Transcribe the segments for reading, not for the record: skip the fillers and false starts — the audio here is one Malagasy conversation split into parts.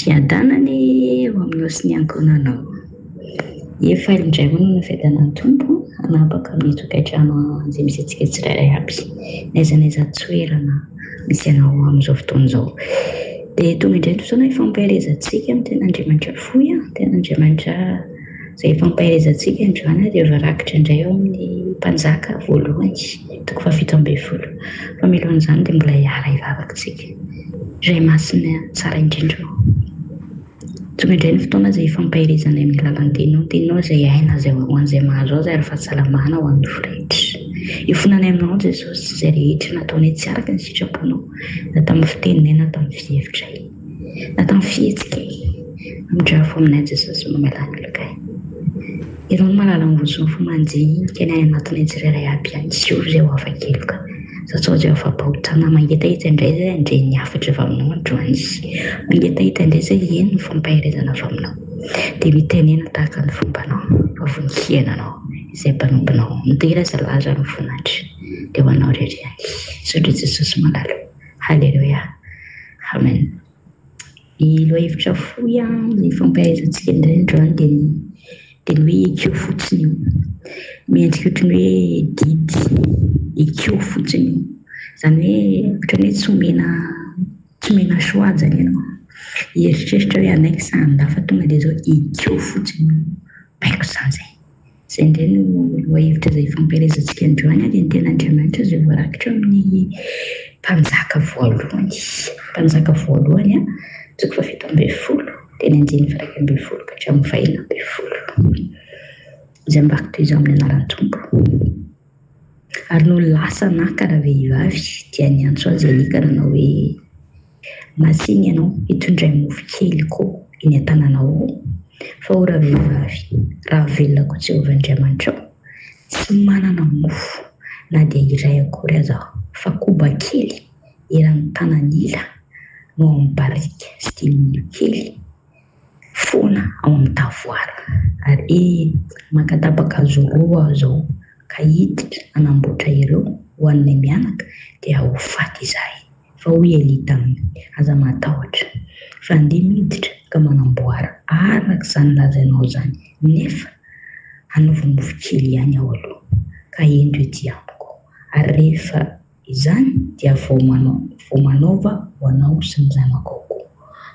fiadanany eo amin'ny osy ny ankonanao. Efa indray moa fiadanany tompo anapaka amin'ny tokantrano izay misy antsika tsirairay aby, n'aiza n'aiza toerana misy anao amin'izao fotoana izao. Dia tonga indray fotoana ifampahelezantsika amin'ny ten'Andriamanitra fohy, ten'Andriamanitra izay ifampahelezantsika androany dia voarakitra indray eo amin'ny mpanjaka voalohany toko 7 fa milohan'izany dia mbola hiara hivavakintsika iray masina tsara indrindra. Tonga indray ny fotoana izay ifampahelezana amin'ny lalan-teninao, teninao izay aina izay hoan'izay mahazo ao izay ara-fahasalamana ho amin'ny rehetra. Ifonany aminao Jesosy izay rehetra nataonay tsy araka ny sitraponao, na tamin'ny fiteninay na tamin'ny fihevitray na tamin'ny fihetsika. Midrafo aminay Jesosy mamelany lokay. Ianao no mahalala ny voson'ny fomanjinika ny any anatinay tsirairay aby ihany, tsy ory izay ho hafa-keloka. Satria izay afa-bahotana mangetahita indray izay andray ny hafatra avy aminao androany. Mangetahita indray izay eny ny fampahelezana avy aminao. Dia mitenena tahaka ny fombanao, avonikiananao izay mpanomponao, midira izay laza ny vonatra dia ho anao rery. Sotro Jesosy malalo. Halleluia. Amen. Ny lohahevitra fohy ny fampahelezantsika indray androany dia ny hoe ekeo fotsiny io. Miendrika ohatran'ny hoe didy ekeo fotsiny io. Izany hoe ohatran'ny hoe tsy omena soajany ianao. Hieritreritra hoe anaiky sa andafa tonga dia izao ekeo fotsiny io. Baiko izany izay. Izay indray no lohahevitra izay fampahelezantsika androany dia ny ten'Andriamanitra izay voarakitra amin'ny mpanjaka voalohany. Mpanjaka voalohany toko 7 teny andiny 1 ka hatramin'ny 4 izay mibako toy izao amin'ny anaran'ny Tompo. Ary no lasa naka raha vehivavy dia ny antso azy alikana hoe masiny ianao hitondray mofo kely koa eny an-tananao. Fa ho raha vehivavy raha velona koa Jehovan-Andriamanitra tsy manana mofo na dia iray akory aza fa koba kely eran'ny tanan'ila no amin'ny barika sy dininy kely foana ao amin'ny tavoara. Ary makatapaka azo roa izao ka hiditra anamboatra ireo ho an'ny mianaka dia ho faty izahay. Fa hoy Elita aza matahotra fa andeha miditra ka manamboara araka izany lazainao izany, nefa hanaova mofo kely ihany aho aloha ka endo ety amiko. Ary rehefa izany dia vao manaova ho anao sy ny zanako koa.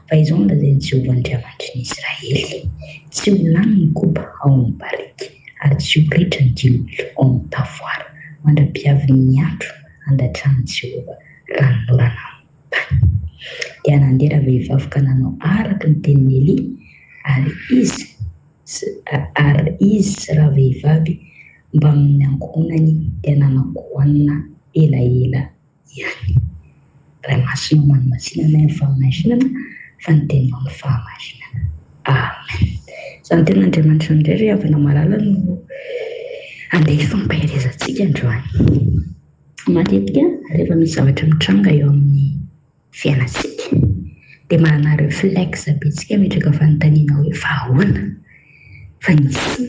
Fa izao nolazain'i Jehovan-Andriamanitra ny Israely, tsy ho lany ny koba ao amin'ny barika ary tsy ho ritra ny diloilo ao amin'ny tavoara. Mandra-piavin'ny miantro andatrahany Jehova raha norana amin'ny tany. Dia nandeha raha vehivavy ka nanao araka ny tenin'ny Eli, ary izy sy raha vehivavy mba amin'ny ankohonany dia nanakohanina elaela ihany. Ray masina manomasinana ny fahamasinana fa ny teninao ny fahamasinana. Amen. Izany ten'Andriamanitra indray ry havana malala no andeha ifampahelezantsika androany. Matetika rehefa misy zavatra mitranga eo amin'ny fiainantsika dia manana réflexe betsika metraka fanontaniana hoe fa ahoana, fa nisy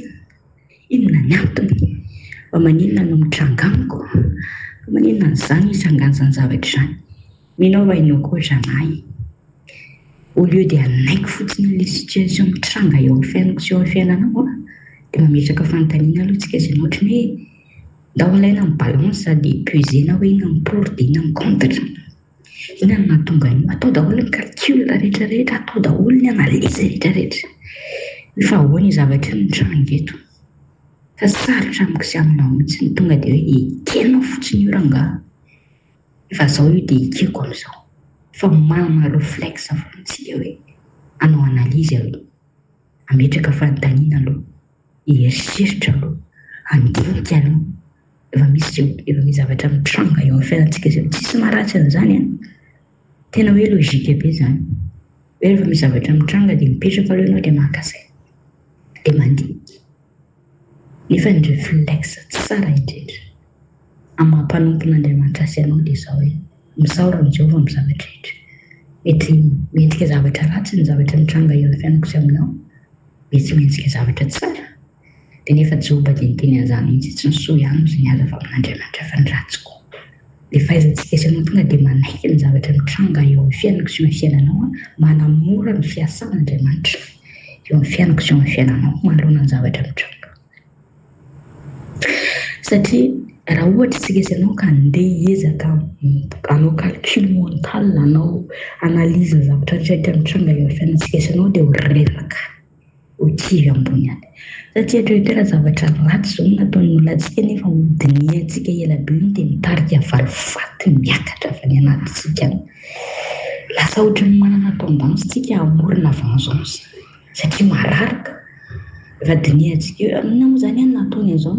inona ny antony, fa maninona no mitranga amiko, fa maninona n'izany hitrangan'izany zavatra izany. Minao va inao koa zanahy, au lieu dia anaiko fotsiny ilay situation mitranga eo amin'ny fiainako sy eo amin'ny fiainanao dia mametraka fanontaniana aloha tsika izay ohatran'ny hoe ndao alaina amin'ny balance sady pesena hoe inona ny pour dia inona ny contre. Inona no mahatonga an'io? Atao daholo ny calcul rehetrarehetra, atao daholo ny analyse rehetrarehetra. Fa ahoana io zavatra io mitranga eto? Fa sarotra amiko sy aminao mihitsy ny tonga dia hoe ekenao fotsiny io rangahy. Efa izao io dia ekeko amin'izao. Fa manana réflexe fotsiny hoe hanao analyse aloha, ametraka fanontaniana aloha, hieritreritra aloha, handinika aloha. Efa misy zavatra mitranga eo amin'ny fiainantsika izay tsisy maharatsy an'izany. Tena hoe logika be izany. Hoe rehefa misy zavatra mitranga dia mipetraka aloha ianao dia maka saina dia mandinika. Nefa ny réflexe tsara indrindra amin'ny mampanompon'Andriamanitra sy ianao dia izao hoe misaora amin'ny Jehova amin'ny zavatra rehetra. Mety miendrika zavatra ratsy ny zavatra mitranga eo amin'ny fiainako sy aminao, mety miendrika zavatra tsara. Dia nefa Jehova dia niteny an'izany mihitsy tsy ny soa ihany izay niaza avy amin'Andriamanitra fa ny ratsy koa. dia fahaizantsika isanao tonga dia manaiky ny zavatra mitranga eo amin'ny fiainako sy eo amin'ny fiainanao manamora ny fiasan'Andriamanitra eo amin'ny fiainako sy eo amin'ny fiainanao manoloana ny zavatra mitranga. Satria raha ohatra tsika isanao ka andeha hiezaka hanao calcul mental anao analyse ny zavatra rehetra mitranga eo amin'ny fiainantsika isanao dia ho reraka ho kivy ambony any. Satria hatrehatera zavatra ratsy zao nataon'ny olona antsika nefa midiniantsika ela be iny dia mitarika varifaty miakatra avy any anatintsika any. Lasa ohatran'ny manana tendance tsika hamorona vengeance satria mararaka efa diniantsika eo moa zany any nataony an'izao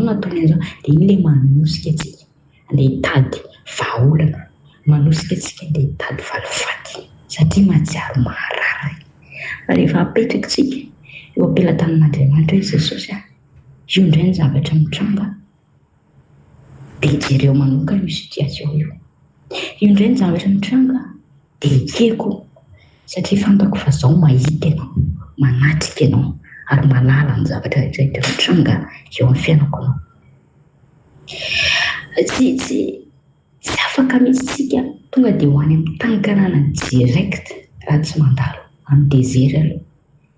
dia iny ilay manosika atsika andeha hitady vahaolana, manosika atsika andeha hitady valifaty satria mahatsiaro maharary. Fa rehefa apetraka tsika eo ampelantanan'Andriamanitra hoe Jesosy io indray ny zavatra mitranga dia jereo manoka io situation io indray ny zavatra mitranga dia ikeko satria fantako fa zao mahita ianao, manatrika ianao ary malala ny zavatra rehetra mitranga eo amin'ny fiainako anao. Tsy afaka mihitsy tsika tonga dia ho any amin'ny tankanana direct raha tsy mandalo amin'ny désert aloha.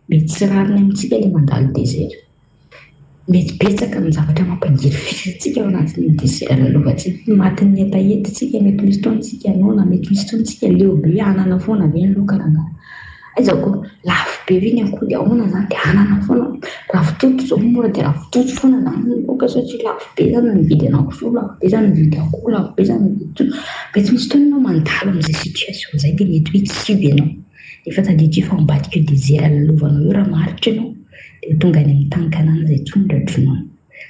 Mety tsy rariny amintsika ilay mandalo désert, mety betsaka ny zavatra mampangiry fisatsika ao anatin'ny désert aloha tsy matin'ny etaentintsika, mety misy fotoantsika anona, mety misy fotoantsika leo be anana foana ve ny loka raha aizako lafo be ve ny akoho dia ahoana zany dia anana foana, raha fitoto zao mora dia raha fitoto foana zany ny loka satria lafo be zany ny vidy an'akoho, lafo be zany ny vidy akoho, lafo be zany ny vidy. Mety misy fotoana ianao mandalo amin'izay situation izay dia mety hoe kivy ianao efa tadiditra fa ambadika io désert lalovanao io raha maharitra ianao dia tonga any amin'ny tankanana izay tondratrona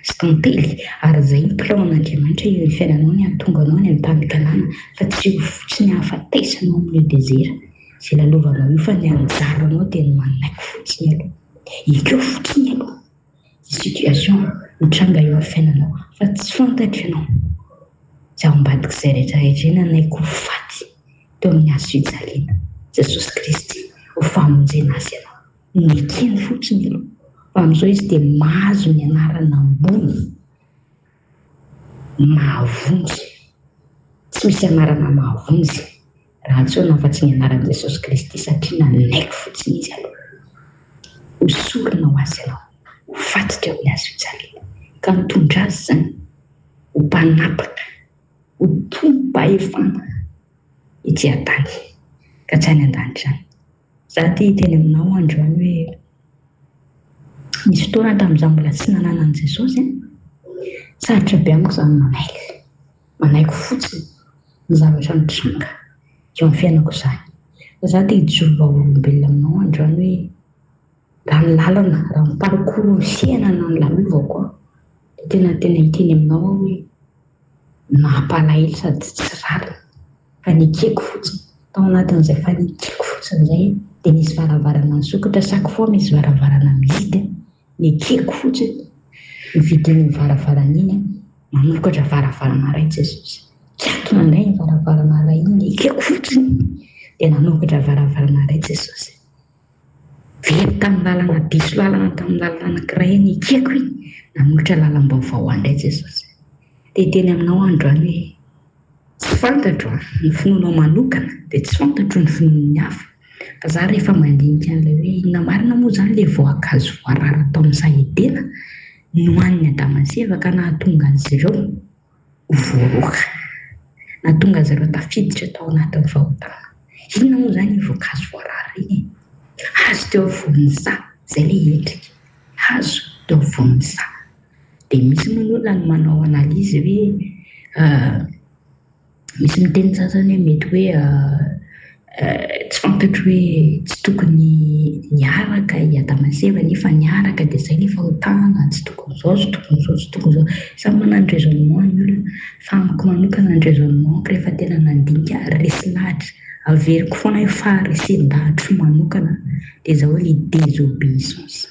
sy tantely ary izay plan an'Andriamanitra eo amin'ny fiainanao ny hahatonga anao any amin'ny tankanana fa tsy ho fotsiny hahafataisanao amin'io désert izay lalovanao io fa ny anjaranao dia ny manaiky fotsiny aloha ikeo fotsiny aloha ny situation mitranga eo amin'ny fiainanao fa tsy fantatra ianao izay ao ambadik'izay rehetrarehetra eny anaiko ho faty teo amin'ny hazo fijaliana Jesosy Kristy ho famonjena azy ianao nikeny fotsiny aloha fa amin'izao izy dia mahazo ny anarana ambony mahavonjy, tsy misy anarana mahavonjy raha tsy hoana fa tsy ny anaran'i Jesosy Kristy satria nanaiky fotsiny izy aloha ho sorona ho azy ianao ho faty teo amin'ny hazo fijaliana ka mitondra azy zany ho mpanapaka ho tompa-efana ity an-tany ka tsy any an-danitra any. Za ity teny aminao androany hoe misy fotoana tamin'izaho mbola tsy nanana an'i Jesosy sarotra be amiko izany manaiky fotsiny ny zavatra mitranga eo amin'ny fiainako izany. Fa za tia hijoro vaolombelona aminao androany hoe raha ny lalana, raha ny parcours ny fiainana ny lalovako dia tena hiteny aminao hoe nampalahelo sady tsy rariny fa nikeko fotsiny tao anatin'izay fa nikeko fotsiny izay dia nisy varavarana nisokatra chaque fois misy varavarana mihidy nikeko fotsiny nividin'ny varavarana iny manokatra varavarana iray Jesosy kiatona indray ny varavarana iray iny nikeko fotsiny dia nanokatra varavarana iray Jesosy very tamin'ny lalana diso lalana tamin'ny lalana anankiray nikeko iny nanolotra lalam-baovao andray Jesosy. Dia teny aminao androany hoe tsy fantatro ny finoanao manokana dia tsy fantatro ny finoan'ny hafa fa za rehefa mandinika an'ilay hoe inona marina moa zany ilay voankazo voarara tao amin'ny sahedena nohaniny Adama sy Eva ka nahatonga azy ireo ho voaroka, nahatonga azy ireo tafiditra tao anatin'ny fahotana. Inona moa zany voankazo voarara iny? Hazo teo avovoan'ny saha izay ilay endrika, hazo teo avovoan'ny saha. Dia misy moa ny olona no manao analizy hoe misy miteny sasany hoe mety hoe tsy fantatro hoe tsy tokony niaraka i Adama sy Eva nefa niaraka dia izay ilay fahotana tsy tokony izao tsy tokony izao tsy tokony izao. Samy manana ny raisonnement ny olona fa amiko manokana ny raisonnement rehefa tena nandinika resy lahatra averiko foana hoe faharesen-dahatra manokana dia izao ilay désobéissance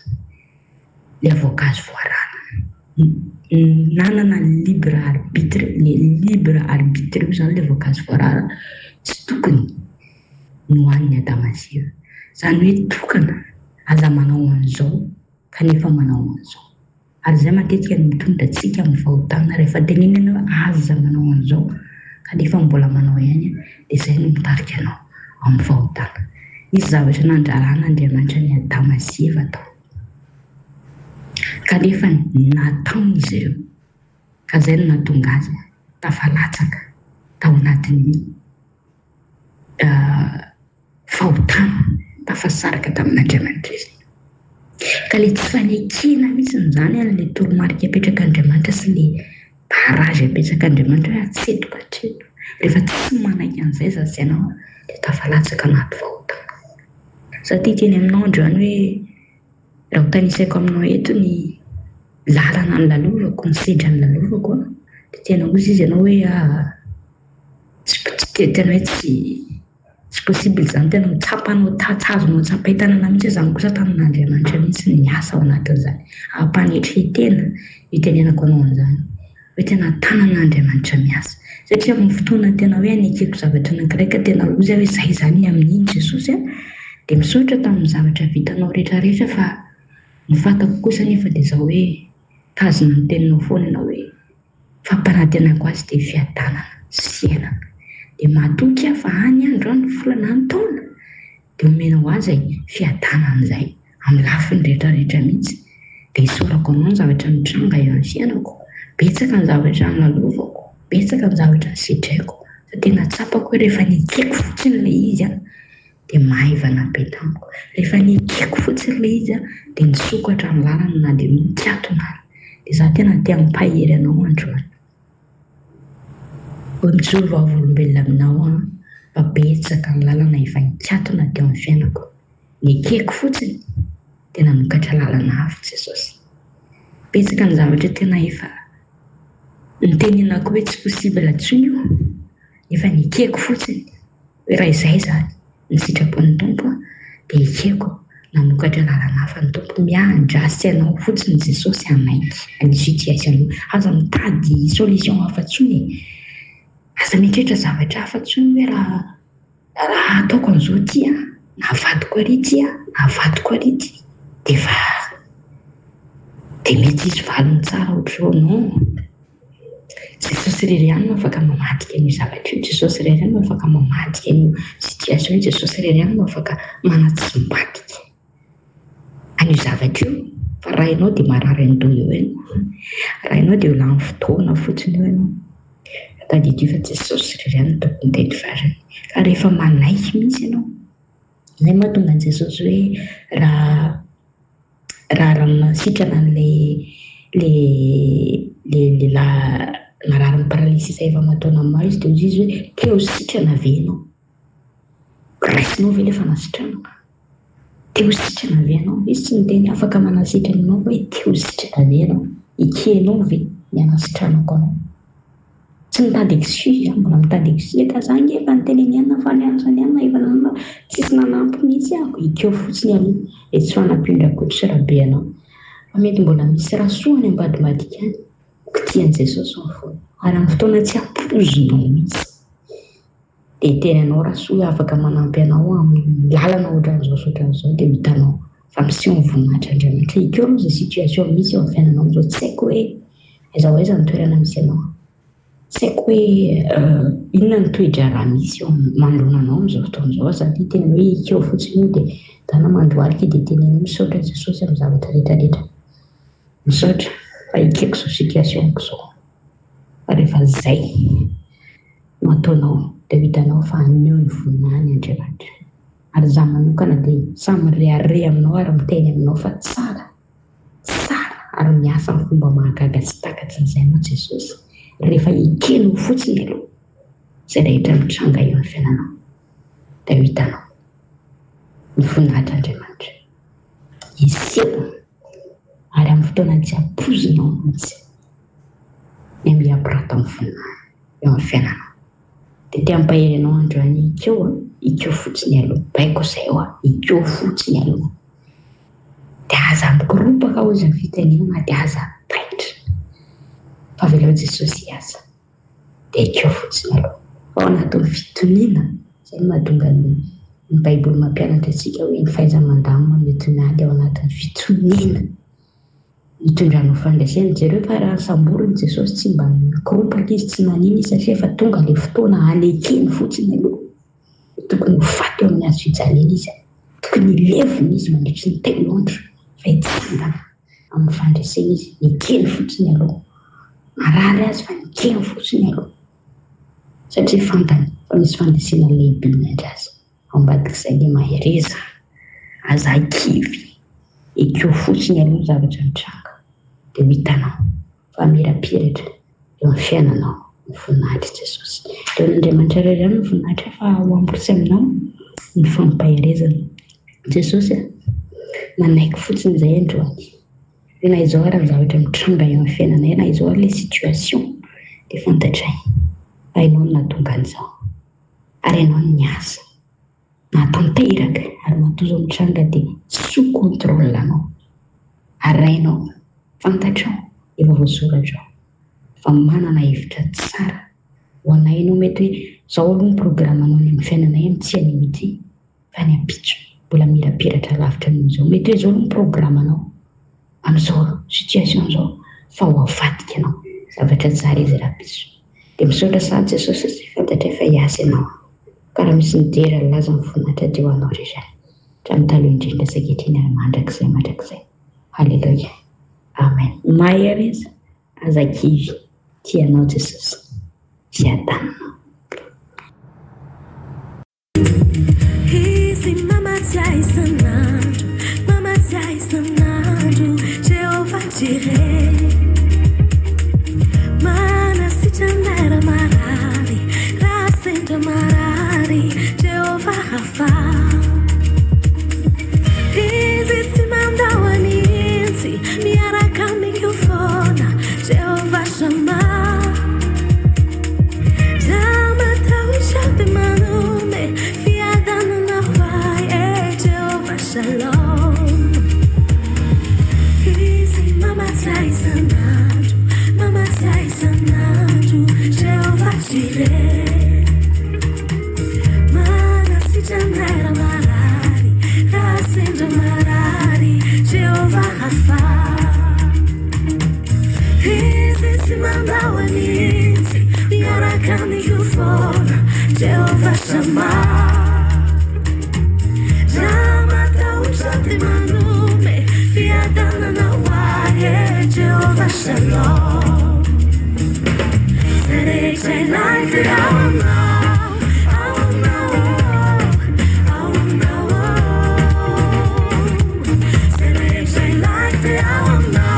ilay voankazo voarara nanana libre arbitre, le libre arbitre io zany ilay voankazo voarara tsy tokony nohaniny Adama sy Eva. Izany hoe tokana aza manao an'izao kanefa manao an'izao ary izay matetika ny mitondra antsika amin'ny fahotana rehefa tenenina hoe aza manao an'izao kanefa mbola manao ihany dia izay no mitarika anao amin'ny fahotana. Nisy zavatra nandrarana Andriamanitra ny Adama sy Eva tao, kanefa nataony izy ireo, ka izay no nahatonga azy tafalatsaka tao anatin'ny fahotana, tafasaraka tamin'Andriamanitra izy. Ka ilay tsy fanekena mihitsy izany ilay toromarika apetraka Andriamanitra sy ilay barazy apetraka Andriamanitra hoe atsetoka hatreto. Rehefa tsy manaiky an'izay zasy ianao dia tafalatsaka anaty fahotana. Satria teny aminao androany hoe raha ho tanisako aminao eto ny lalana ny lalovako, ny sedra ny lalovako, dia tena ozy izy ianao hoe tena hoe tsy possible izany, tena tsapanao azonao tsapain-tanana mihitsy izany kosa tamin'Andriamanitra mihitsy ny asa ao anatin'izany. Ampanetretena itenenako anao an'izany hoe tena tanan'Andriamanitra miasa. Satria amin'ny fotoana tena hoe anekeko zavatra anankiray ka tena loza hoe izay izany amin'iny Jesosy dia misaotra tamin'ny zavatra vitanao rehetrarehetra, fa ny fantako kosa nefa dia izao hoe tazona ny teninao foana ianao hoe fampanantenako azy dia fiadanana sy fiainana. Dia matoky aho fa any andro any volana ny taona dia omenao azy fiadanana izay amin'ny lafiny rehetrarehetra mihitsy. Dia isaorako anao ny zavatra mitranga eo amin'ny fiainako, betsaka ny zavatra nilalovako, betsaka ny zavatra nisedraiko, fa tena tsapako hoe rehefa nekeko fotsiny ilay izy dia maivana be tamiko. Rehefa nekeko fotsiny ilay izy dia nisokatra amin'ny lalana na dia mitiatona. Dia za tena tia mipahery anao androany hoe mijoro vavolombelona aminao fa betsaka ny lalana efa nitiatona teo amin'ny fiainako. Nekeko fotsiny tena nokatra lalana hafa Jesosy. Betsaka ny zavatra tena efa nitenenako hoe tsy possible intsony io, efa nekeko fotsiny hoe raha izay zany ny sitrapon'ny Tompo dia ekeko nanokatra lalana hafa ny Tompo. Miandrasy anao fotsiny Jesosy anaiky ny situation, aza mitady solution hafa intsony, aza mitrehitra zavatra hafa intsony hoe raha ataoko an'izao ty na avadiko arity na avadiko arity dia mety izy valiny tsara ohatr'izao. Non, Jesosy irery ihany no afaka mamadika an'io zavatra io, Jesosy irery ihany no afaka mamadika an'io situation io, Jesosy irery ihany no afaka manatsimbadika an'io zavatra io. Fa raha ianao dia marary andoha eo ianao, raha ianao dia lany fotoana fotsiny eo ianao, tadidio fa Jesosy irery ihany no tokony teny farany. Ka rehefa manaiky mihitsy ianao, izay mahatonga an'i Jesosy hoe raha nasitrana le marary ny paralysy efa mataona maro izy dia ozy izy hoe teo sitrana ve ianao, raisinao ve ilay fanasitrana, teo sitrana ve ianao. Izy tsy miteny afaka manasitrana ianao hoe teo sitrana ve ianao, ikenao ve ny anasitranako anao. Tsy mitady excuse, mbola mitady excuse ka za ngefa niteneniana fa nianatra nianana efa nanao tsisy nanampy mihitsy ahako, ikeo fotsiny aloha dia tsy fanampindrako tsy rabe ianao. Fa mety mbola misy rasoany ambadimbadika any kitian'i Jesosy ao foana, ary amin'ny fotoana tsy ampozinao mihitsy dia tenanao rasoa afaka manampy anao amin'ny lalana ohatran'izao dia hitanao fa miseho voninahitra Andriamanitra. Ikeo aloha izay situation misy eo amin'ny fiainanao amin'izao, tsy haiko hoe aiza ho aiza ny toerana misy ianao, tsy haiko hoe inona ny toe-drala misy eo manoloana anao amin'izao fotoan'izao, satria tena hoe ikeo fotsiny io dia dana mandohalika dia tenenao misaotra Jesosy amin'ny zavatra rehetrarehetra, misaotra fa ikeko izao situationko izao. Fa rehefa izay no ataonao dia hitanao fa aneo ny voninahiny Andriamanitra. Ary za manokana dia samy reare aminao ary miteny aminao fa tsara ary miasa amin'ny fomba mahagaga sy takatry izay moa Jesosy. Rehefa ikenao fotsiny aloha izay rehetra mitranga eo amin'ny fiainanao dia hitanao ny voninahitra Andriamanitra iseho, ary amin'ny fotoana tsy ampozinao mihitsy ny miampirata amin'ny voninahitra eo amin'ny fiainanao. Dia tia mipahery anao androany ikeo fotsiny aloha, baiko izay ikeo fotsiny aloha. Dia aza mikorompaka ao izy ny fitenenana dia aza taitra fa velao Jesosy hiasa dia ikeo fotsiny aloha. Fa ao anatin'ny fitoniana izay no mahatonga ny Baiboly mampianatra antsika hoe ny fahaiza-mandamina mety miady ao anatin'ny fitoniana Hitondrano fandraisana jereo fa raha samboriny Jesosy tsy mba nikorompaka izy tsy naniny izy satria efa tonga le fotoana alekeny fotsiny aloha. Tokony ho faty eo amin'ny hazo fijaliana izy, tokony hilevina izy mandritry ny 3 andro fa hitsangana amin'ny fandraisana izy, nikely fotsiny aloha, marary azy fa nikely fotsiny aloha satria fantany fa misy fandraisana lehibe indray azy. Ao ambadik'izay le mahereza aza kivy ekeo fotsiny aloha ny zavatra mitranga dia ho hitanao fa mirapiratra eo amin'ny fiainanao ny voninahitry Jesosy. Dia n'Andriamanitra iray ihany ny voninahitra fa ho amporisy aminao ny fampaherezana Jesosy manaiky fotsiny izay androany. Na izao ary ny zavatra mitranga eo amin'ny fiainana, na izao ary le situation dia fantatray fa ianao no nahatonga an'izao ary ianao no niasa natanteraka ary matoa mitranga dia sous contrôle anao, arainao, fantatrao, efa voasoratra ao fa manana hevitra tsara ho anay. Ianao mety hoe izao aloha ny programanao ny amin'ny fiainanay amin'ny tsy anio ity fa ny ampitso mbola mirapiratra lavitra amin'izao. Mety hoe izao aloha ny programanao amin'izao situation izao fa ho avadika ianao, zavatra tsara izy rapitso dia misaotra sady Jesosy sy fantatra efa hiasa ianao ka raha misy nidera laza ny voninahitra dia ho anao rehetra hatramin'ny taloha indrindra ankehitriny ary mandrakizay. Halleluja, amen. Mahereza aza-kivy tianao Jesosy sy atananao. Izy mamatsiahy isan'andro Jehovah Jireh, manasitranaira marary raha sendra marary Jehovah Rafa. Izy tsy mandao anitsy miaraka amiko foana Jehovah Shammah. Zamatao dia manome fiadanana hoahy Jehovah Shalom. Izy mamatsiahy isan'andro Jehovah Jireh, manasitranaira marary raha sendra marary Jehovah Rafa. Izy tsy mandao anitsy miaraka amiko foana Jehovah Shammah. Zamatahotra dia manome fiadanana hoahy Jehovah Shalom. Rehetra ilahy dia ao aminao, rehetra ilahy dia ao aminao,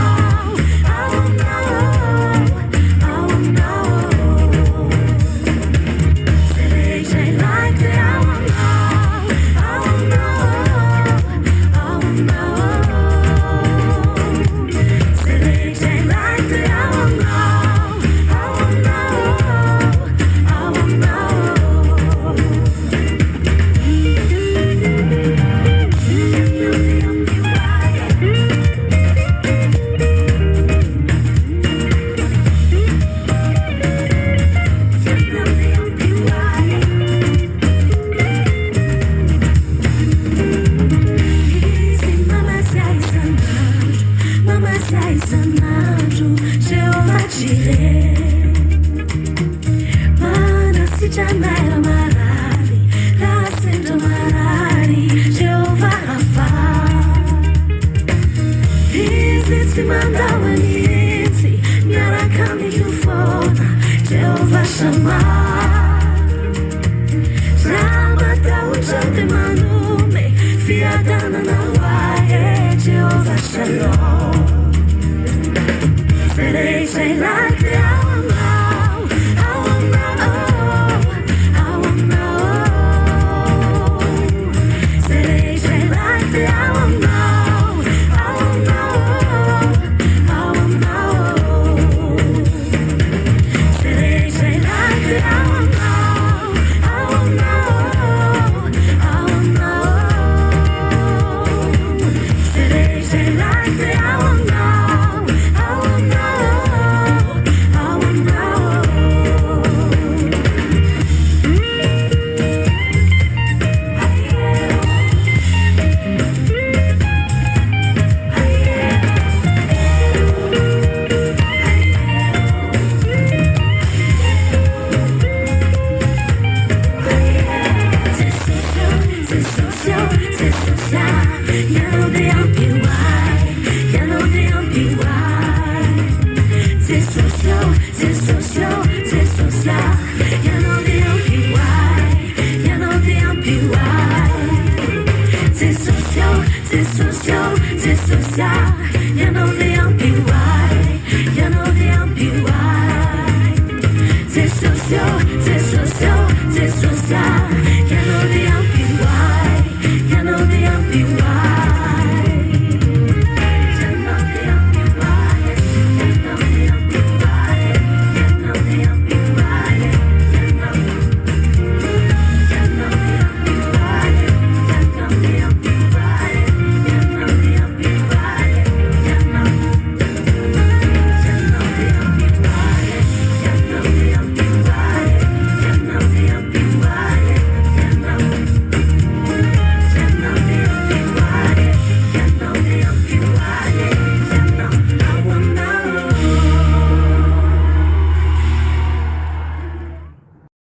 rehetra ilahy dia ao isan'andro Jehovah Jireh, manasitranaira marary raha sendra marary Jehovah Rafa. Izy tsy mandao anitsy miaraka amiko foana Jehovah Shammah. Zamatahotra dia manome fiadanana hoahy Jehovah Shalom. Rehetra ilahy dia ao aminao, rehetra ilahy dia ao aminao, rehetra ilahy dia ao aminao, rehetra ilahy dia ao c'est social, c'est social.